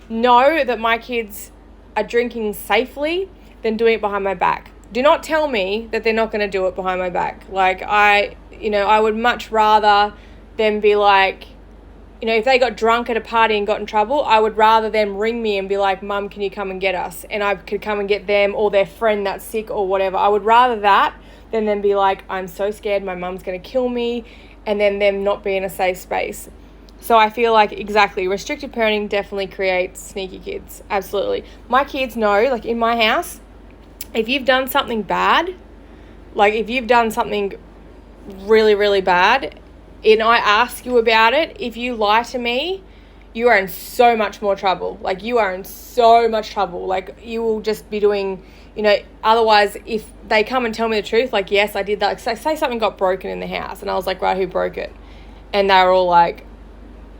know that my kids are drinking safely than doing it behind my back. Do not tell me that they're not going to do it behind my back. Like I would much rather them be like, you know, if they got drunk at a party and got in trouble, I would rather them ring me and be like, Mum, can you come and get us? And I could come and get them or their friend that's sick or whatever. I would rather that than them be like, I'm so scared my mum's going to kill me, and then them not be in a safe space. So I feel like, exactly, restricted parenting definitely creates sneaky kids. Absolutely. My kids know, like in my house, if you've done something bad, like if you've done something really, really bad, and I ask you about it, if you lie to me, you are in so much more trouble. Like, you are in so much trouble. Like, you will just be doing, you know, otherwise, if they come and tell me the truth, like, yes, I did that. Like, say something got broken in the house, and I was like, right, who broke it? And they were all like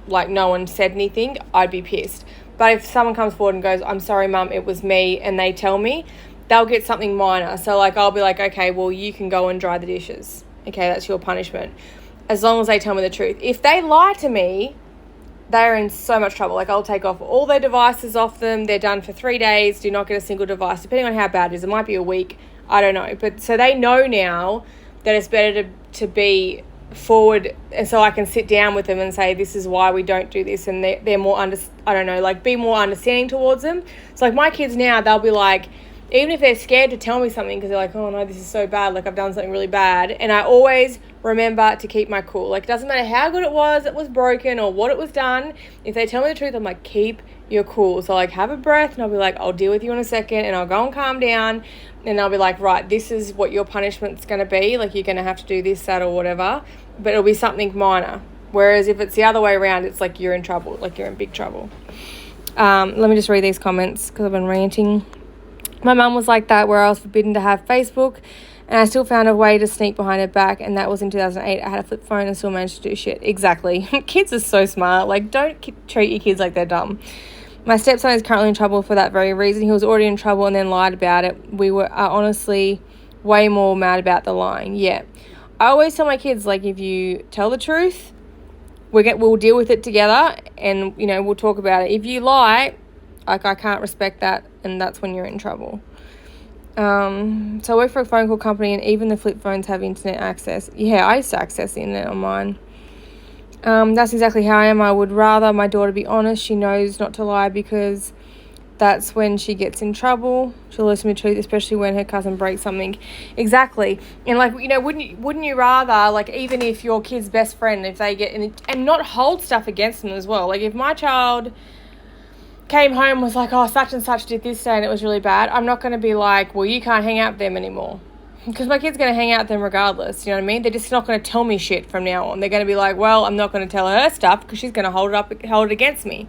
no one said anything, I'd be pissed. But if someone comes forward and goes, I'm sorry, Mum, it was me, and they tell me, they'll get something minor. So, like, I'll be like, okay, well, you can go and dry the dishes. Okay, that's your punishment. As long as they tell me the truth. If they lie to me, they're in so much trouble. Like, I'll take off all their devices off them. They're done for 3 days. Do not get a single device, depending on how bad it is. It might be a week. I don't know. But so they know now that it's better to be forward, and so I can sit down with them and say, this is why we don't do this, and they're more be more understanding towards them. So, like, my kids now, they'll be like, even if they're scared to tell me something because they're like, oh no, this is so bad, like I've done something really bad, and I always remember to keep my cool. Like, it doesn't matter how good it was broken, or what it was done. If they tell me the truth, I'm like, keep your cool. So, like, have a breath, and I'll be like, I'll deal with you in a second, and I'll go and calm down, and I'll be like, right, this is what your punishment's going to be. Like, you're going to have to do this, that, or whatever, but it'll be something minor. Whereas if it's the other way around, it's like you're in trouble, like you're in big trouble. Let me just read these comments because I've been ranting. My mum was like that, where I was forbidden to have Facebook, and I still found a way to sneak behind her back, and that was in 2008. I had a flip phone and still managed to do shit. Exactly. Kids are so smart. Like, don't treat your kids like they're dumb. My stepson is currently in trouble for that very reason. He was already in trouble and then lied about it. We are honestly way more mad about the lying. Yeah. I always tell my kids, like, if you tell the truth, we'll deal with it together, and, you know, we'll talk about it. If you lie, like, I can't respect that, and that's when you're in trouble. So I work for a phone call company, and even the flip phones have internet access. Yeah, I used to access the internet on mine. That's exactly how I am. I would rather my daughter be honest. She knows not to lie, because that's when she gets in trouble. She'll listen to the truth, especially when her cousin breaks something. Exactly. And, like, you know, wouldn't you rather, like, even if your kid's best friend, if they get in, and not hold stuff against them as well. Like, if my child came home and was like, oh, such and such did this day and it was really bad, I'm not going to be like, well, you can't hang out with them anymore. Because my kid's going to hang out with them regardless, you know what I mean? They're just not going to tell me shit from now on. They're going to be like, well, I'm not going to tell her stuff because she's going to hold it against me.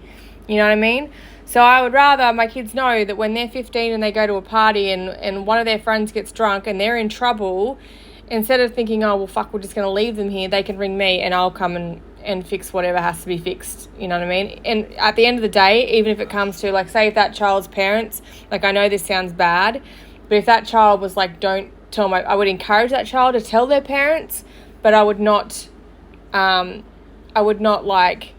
You know what I mean? So I would rather my kids know that when they're 15 and they go to a party and one of their friends gets drunk and they're in trouble, instead of thinking, oh, well, fuck, we're just going to leave them here, they can ring me and I'll come and fix whatever has to be fixed. You know what I mean? And at the end of the day, even if it comes to, like, say if that child's parents, like, I know this sounds bad, but if that child was like, don't tell I would encourage that child to tell their parents, but I would not like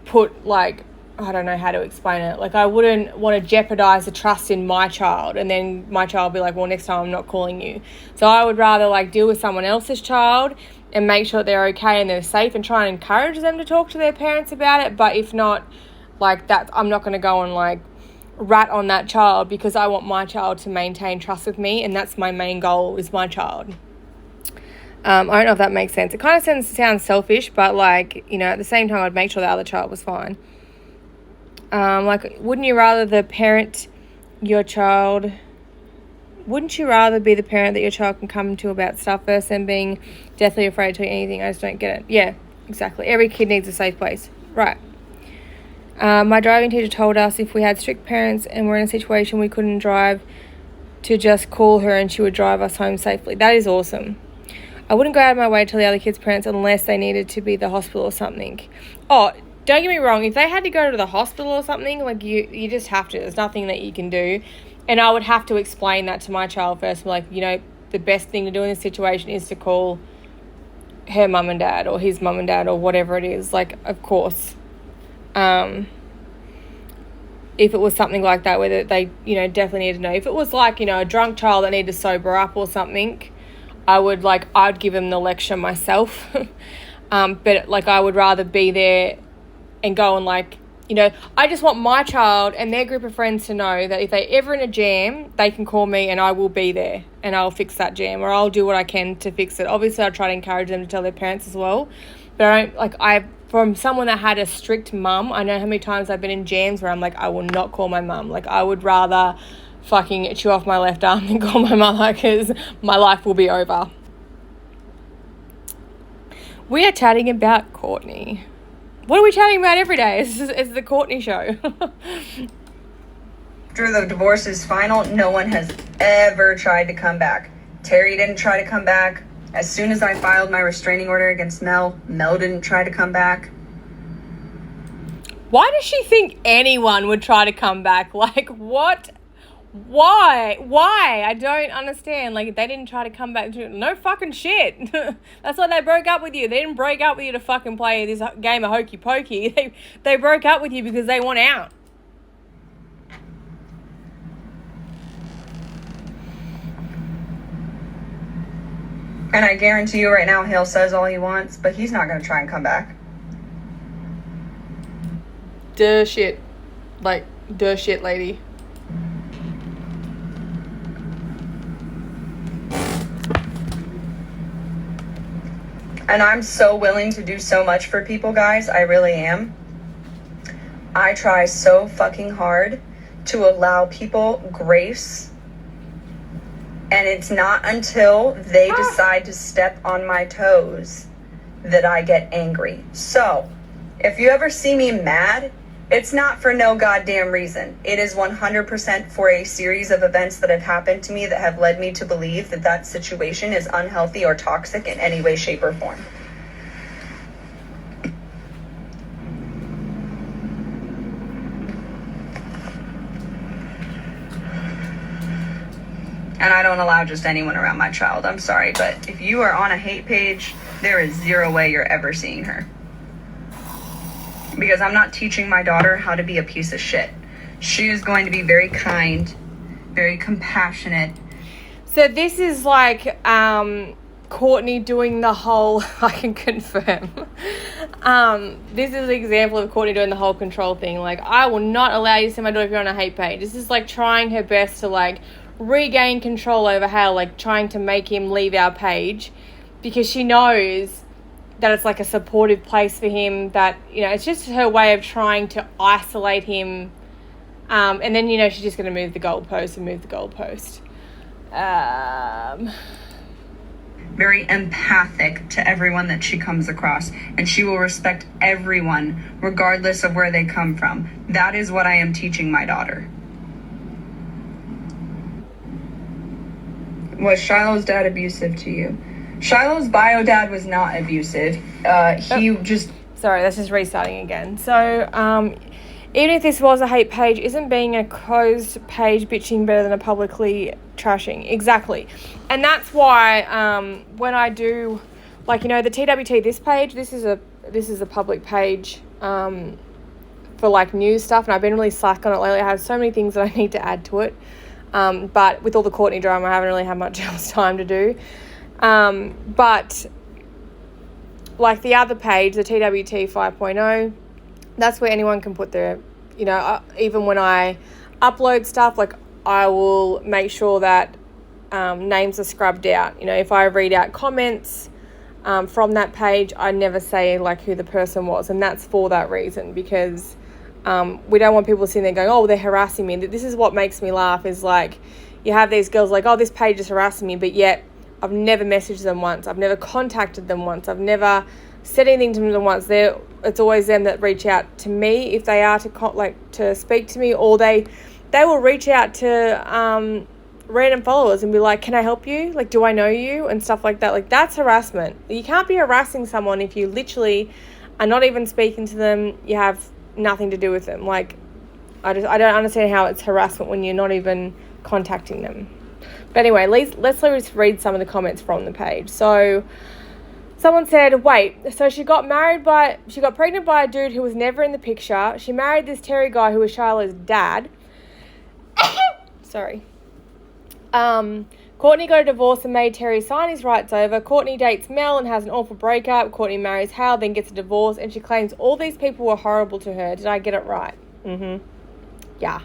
put, like, I don't know how to explain it. Like, I wouldn't want to jeopardize the trust in my child and then my child be like, well, next time I'm not calling you. So I would rather, like, deal with someone else's child and make sure that they're okay and they're safe and try and encourage them to talk to their parents about it. But if not, like, that, I'm not going to go and, like, rat on that child because I want my child to maintain trust with me, and that's my main goal, is my child. I don't know if that makes sense. It kind of sounds selfish, but, like, you know, at the same time, I'd make sure the other child was fine. Like, wouldn't you rather be the parent that your child can come to about stuff versus them being deathly afraid to tell you anything? I just don't get it. Yeah, exactly. Every kid needs a safe place. Right. My driving teacher told us if we had strict parents and we're in a situation we couldn't drive, to just call her and she would drive us home safely. That is awesome. I wouldn't go out of my way to tell the other kids' parents unless they needed to be at the hospital or something. Oh, don't get me wrong, if they had to go to the hospital or something, like, you just have to. There's nothing that you can do. And I would have to explain that to my child first. Like, you know, the best thing to do in this situation is to call her mum and dad or his mum and dad or whatever it is. Like, of course. If it was something like that where they, you know, definitely need to know. If it was like, you know, a drunk child that needed to sober up or something, I'd give them the lecture myself. But, like, I would rather be there and go and, like, you know, I just want my child and their group of friends to know that if they're ever in a jam, they can call me and I will be there and I'll fix that jam, or I'll do what I can to fix it. Obviously, I try to encourage them to tell their parents as well. But from someone that had a strict mum, I know how many times I've been in jams where I'm like, I will not call my mum. Like, I would rather fucking chew off my left arm than call my mother, because my life will be over. We are chatting about Courtney. What are we chatting about every day? It's the Courtney show. After the divorce is final, no one has ever tried to come back. Terry didn't try to come back. As soon as I filed my restraining order against Mel didn't try to come back. Why does she think anyone would try to come back? Like, what? Why? I don't understand. Like, they didn't try to come back. No fucking shit. That's why they broke up with you. They didn't break up with you to fucking play this game of hokey pokey. They broke up with you because they want out. And I guarantee you right now, Hale says all he wants, but he's not going to try and come back. Duh shit. Like, duh shit, lady. And I'm so willing to do so much for people, guys. I really am. I try so fucking hard to allow people grace. And it's not until they decide to step on my toes that I get angry. So, if you ever see me mad, it's not for no goddamn reason. It is 100% for a series of events that have happened to me that have led me to believe that that situation is unhealthy or toxic in any way, shape, or form. And I don't allow just anyone around my child. I'm sorry, but if you are on a hate page, there is zero way you're ever seeing her. Because I'm not teaching my daughter how to be a piece of shit. She is going to be very kind, very compassionate. So this is like Courtney doing the whole, I can confirm. This is an example of Courtney doing the whole control thing. Like, I will not allow you to see my daughter if you're on a hate page. This is like trying her best to, like, regain control over Hale, like trying to make him leave our page, because she knows that it's like a supportive place for him, that, you know, it's just her way of trying to isolate him. And then, you know, she's just going to move the goalpost. very empathic to everyone that she comes across, and she will respect everyone regardless of where they come from. That is what I am teaching my daughter. Was Shiloh's dad abusive to you? Shiloh's bio dad was not abusive. Sorry, that's just restarting again. So, even if this was a hate page, isn't being a closed page bitching better than a publicly trashing? Exactly. And that's why when I do, like, you know, the TWT, this page, this is a public page for, like, news stuff, and I've been really slack on it lately. I have so many things that I need to add to it. But with all the Courtney drama, I haven't really had much else time to do. But, like, the other page, the TWT 5.0, that's where anyone can put their, you know, even when I upload stuff, like, I will make sure that names are scrubbed out. You know, if I read out comments from that page, I never say, like, who the person was. And that's for that reason, because we don't want people sitting there going, oh, they're harassing me. This is what makes me laugh, is, like, you have these girls like, oh, this page is harassing me, but yet I've never messaged them once. I've never contacted them once. I've never said anything to them once. It's always them that reach out to me if they are to speak to me, or they will reach out to random followers and be like, can I help you? Like, do I know you? And stuff like that. Like, that's harassment. You can't be harassing someone if you literally are not even speaking to them. You have nothing to do with them. Like, I don't understand how it's harassment when you're not even contacting them. But anyway, let's read some of the comments from the page. So, someone said, wait, so she got pregnant by a dude who was never in the picture. She married this Terry guy who was Shiloh's dad. Sorry. Courtney got a divorce and made Terry sign his rights over. Courtney dates Mel and has an awful breakup. Courtney marries Hal, then gets a divorce, and she claims all these people were horrible to her. Did I get it right? Yeah.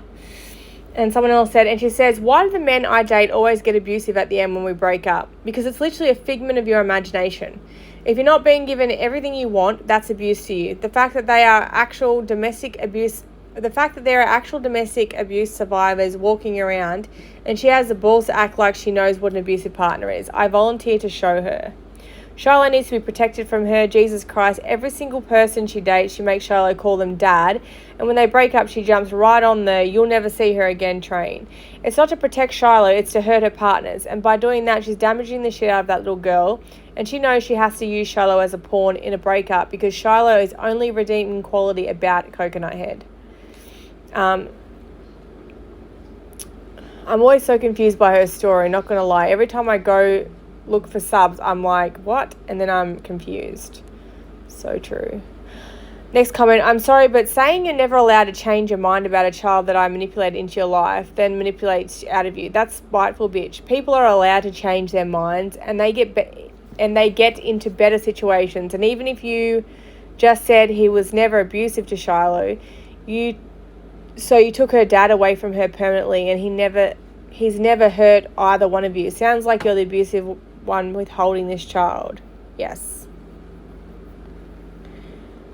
And someone else said, and she says, why do the men I date always get abusive at the end when we break up? Because it's literally a figment of your imagination. If you're not being given everything you want, that's abuse to you. The fact that there are actual domestic abuse survivors walking around, and she has the balls to act like she knows what an abusive partner is. I volunteer to show her. Shiloh needs to be protected from her. Jesus Christ, every single person she dates, she makes Shiloh call them dad. And when they break up, she jumps right on the you'll never see her again train. It's not to protect Shiloh, it's to hurt her partners. And by doing that, she's damaging the shit out of that little girl. And she knows she has to use Shiloh as a pawn in a breakup because Shiloh is only redeeming quality about Coconut Head. I'm always so confused by her story, not going to lie. Every time I go look for subs, I'm like, what? And then I'm confused. So true. Next comment, I'm sorry, but saying you're never allowed to change your mind about a child that I manipulated into your life, then manipulates out of you. That's spiteful, bitch. People are allowed to change their minds, and they get into better situations. And even if you just said he was never abusive to Shiloh, you took her dad away from her permanently, and he's never hurt either one of you. Sounds like you're the abusive one withholding this child. Yes.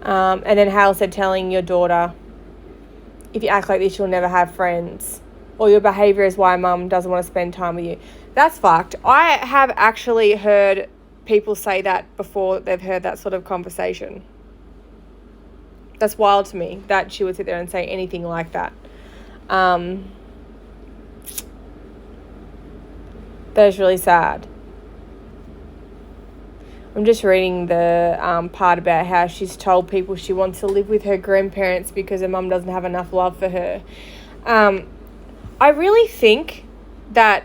And then Hal said, telling your daughter, if you act like this, you'll never have friends. Or your behaviour is why mum doesn't want to spend time with you. That's fucked. I have actually heard people say that before they've heard that sort of conversation. That's wild to me that she would sit there and say anything like that. That is really sad. I'm just reading the part about how she's told people she wants to live with her grandparents because her mum doesn't have enough love for her. I really think that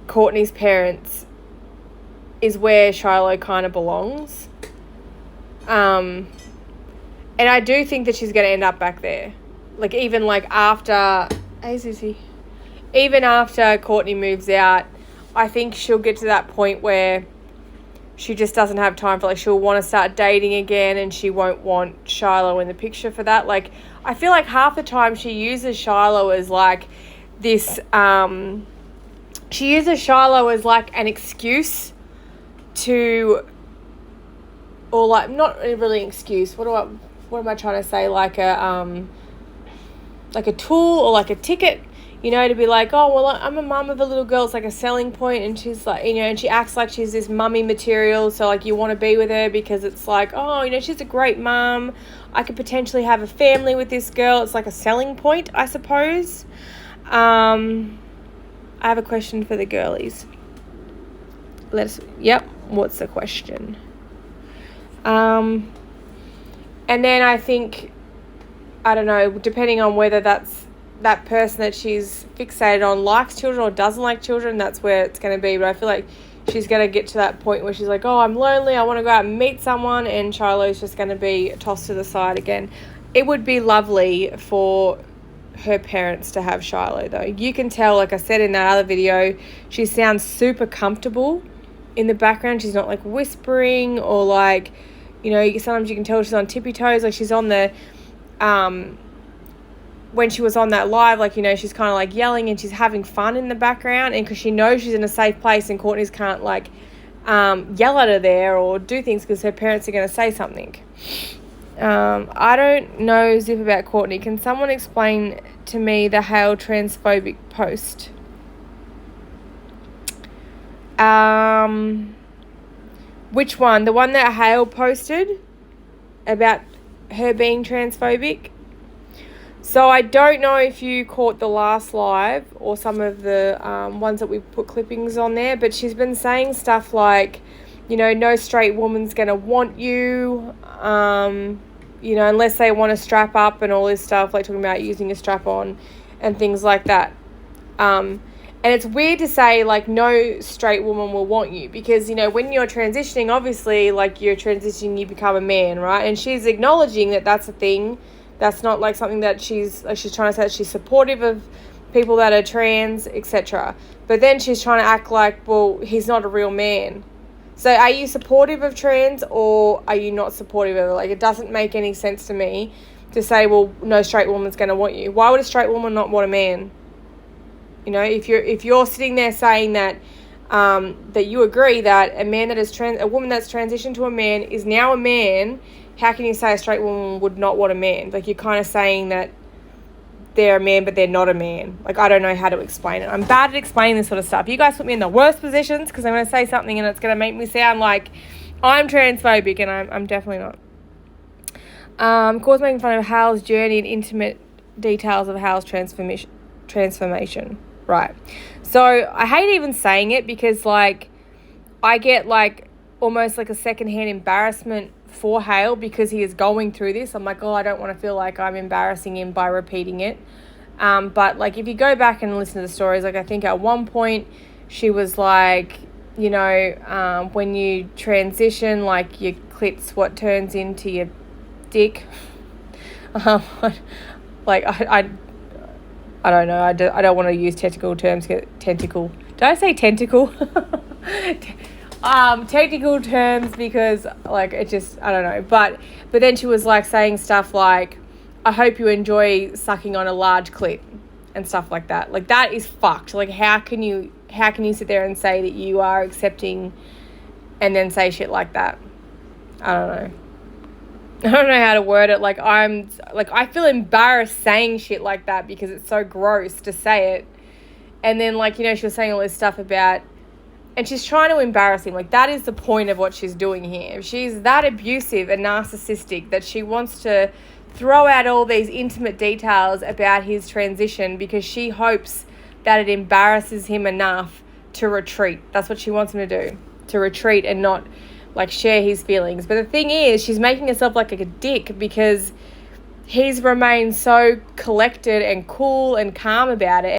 Courtney's parents is where Shiloh kind of belongs. And I do think that she's going to end up back there. Like, even like after... Hey, Susie. Even after Courtney moves out, I think she'll get to that point where she just doesn't have time for, like, she'll want to start dating again and she won't want Shiloh in the picture for that. Like, I feel like half the time she uses Shiloh as, like, this... she uses Shiloh as, like, an excuse to... Or, like, not really an excuse. What am I trying to say? Like a tool or like a ticket. you know, to be like, oh, well, I'm a mum of a little girl. It's like a selling point, and she's like, you know, and she acts like she's this mummy material. So, like, you want to be with her because it's like, oh, you know, she's a great mum. I could potentially have a family with this girl. It's like a selling point, I suppose. I have a question for the girlies. What's the question? And then I think, I don't know, depending on whether that's that person that she's fixated on likes children or doesn't like children, that's where it's going to be. But I feel like she's going to get to that point where she's like, oh, I'm lonely, I want to go out and meet someone, and Shiloh's just going to be tossed to the side again. It would be lovely for her parents to have Shiloh, though. You can tell, like I said in that other video, she sounds super comfortable in the background. She's not like whispering or like, you know, sometimes you can tell she's on tippy toes. Like she's on the when she was on that live, like, you know, she's kind of like yelling and she's having fun in the background, and because she knows she's in a safe place and Courtney's can't like yell at her there or do things because her parents are going to say something. I don't know zip about Courtney. Can someone explain to me the Hale transphobic post? Which one? The one that Hale posted about her being transphobic? So I don't know if you caught the last live or some of the ones that we put clippings on there, but she's been saying stuff like, you know, no straight woman's going to want you, you know, unless they want to strap up and all this stuff, like talking about using a strap on and things like that. And it's weird to say, like, no straight woman will want you because, you know, when you're transitioning, obviously, like, you're transitioning, you become a man, right? And she's acknowledging that that's a thing. That's not, like, something that she's trying to say that she's supportive of people that are trans, etc. But then she's trying to act like, well, he's not a real man. So are you supportive of trans or are you not supportive of it? Like, it doesn't make any sense to me to say, well, no straight woman's going to want you. Why would a straight woman not want a man? You know, if you're sitting there saying that that you agree that a man that is a woman that's transitioned to a man is now a man, how can you say a straight woman would not want a man? Like, you're kind of saying that they're a man but they're not a man. Like, I don't know how to explain it. I'm bad at explaining this sort of stuff. You guys put me in the worst positions because I'm going to say something and it's going to make me sound like I'm transphobic, and I'm definitely not. Of course, making fun of Hale's journey and intimate details of Hale's transformation. Right. So I hate even saying it because, like, I get, like, almost like a secondhand embarrassment for Hale because he is going through this. I'm like, oh, I don't want to feel like I'm embarrassing him by repeating it. But, like, if you go back and listen to the stories, like, I think at one point she was like, you know, when you transition, like, your clit's what turns into your dick. Like, I don't know. I don't want to use technical terms. Tentacle. Did I say tentacle? Technical terms because, like, it just, I don't know. But then she was, like, saying stuff like, I hope you enjoy sucking on a large clit and stuff like that. Like, that is fucked. Like, how can you sit there and say that you are accepting and then say shit like that? I don't know. I don't know how to word it. Like, I feel embarrassed saying shit like that because it's so gross to say it. And then, like, you know, she was saying all this stuff about, and she's trying to embarrass him. Like, that is the point of what she's doing here. If she's that abusive and narcissistic that she wants to throw out all these intimate details about his transition because she hopes that it embarrasses him enough to retreat. That's what she wants him to do, to retreat and not, like, share his feelings. But the thing is, she's making herself like a dick because he's remained so collected and cool and calm about it.